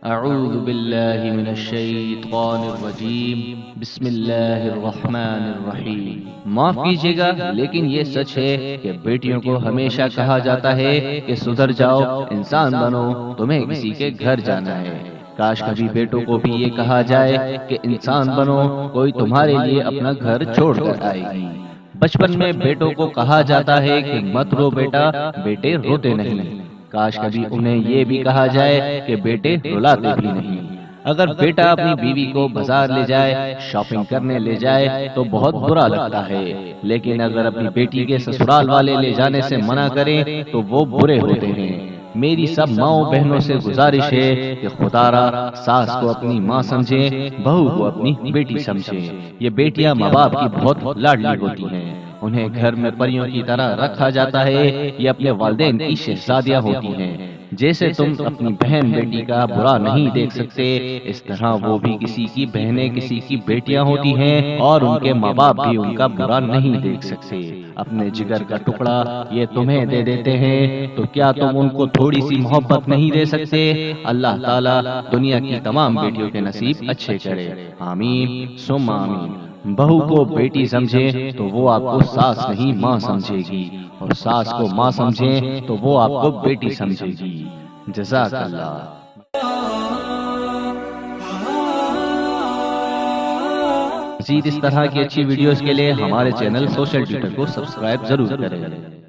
اعوذ باللہ من الشیطان الرجیم بسم اللہ الرحمن الرحیم۔ معاف کیجیے گا لیکن یہ سچ ہے کہ بیٹیوں کو ہمیشہ کہا جاتا ہے کہ سدھر جاؤ، انسان بنو، تمہیں کسی کے گھر جانا ہے۔ کاش کبھی بیٹوں کو بھی یہ کہا جائے کہ انسان بنو، کوئی تمہارے لیے اپنا گھر چھوڑ کر آئے گی۔ بچپن میں بیٹوں کو کہا جاتا ہے کہ مت رو بیٹا، بیٹے روتے نہیں۔ کاش کبھی انہیں یہ بھی کہا جائے کہ بیٹے رلاتے بھی نہیں۔ اگر بیٹا اپنی بیوی کو بازار لے جائے، شاپنگ کرنے لے جائے تو بہت برا لگتا ہے، لیکن اگر اپنی بیٹی کے سسرال والے لے جانے سے منع کریں تو وہ برے ہوتے ہیں۔ میری سب ماؤں بہنوں سے گزارش ہے کہ خدا را ساس کو اپنی ماں سمجھیں، بہو کو اپنی بیٹی سمجھیں۔ یہ بیٹیاں ماں باپ کی بہت لاڈلی ہوتی ہیں، انہیں گھر میں پریوں کی طرح رکھا جاتا ہے۔ یہ اپنے والدین کی شہزادیاں ہوتی ہیں۔ جیسے تم اپنی بہن بیٹی کا برا نہیں دیکھ سکتے، اس طرح وہ بھی کسی کی بہنیں کسی کی بیٹیاں ہوتی ہیں، اور ان کے ماں باپ بھی ان کا برا نہیں دیکھ سکتے۔ اپنے جگر کا ٹکڑا یہ تمہیں دے دیتے ہیں تو کیا تم ان کو تھوڑی سی محبت نہیں دے سکتے؟ اللہ تعالیٰ دنیا کی تمام بیٹیوں کے نصیب اچھے کرے، آمین ثم آمین۔ بہو کو بیٹی سمجھیں تو وہ آپ کو ساس نہیں ماں سمجھے گی، اور ساس کو ماں سمجھیں تو وہ آپ کو بیٹی سمجھے گی۔ جزاک اللہ۔ مزید اس طرح کی اچھی ویڈیوز کے لیے ہمارے چینل سوشل ٹویٹر کو سبسکرائب ضرور کریں۔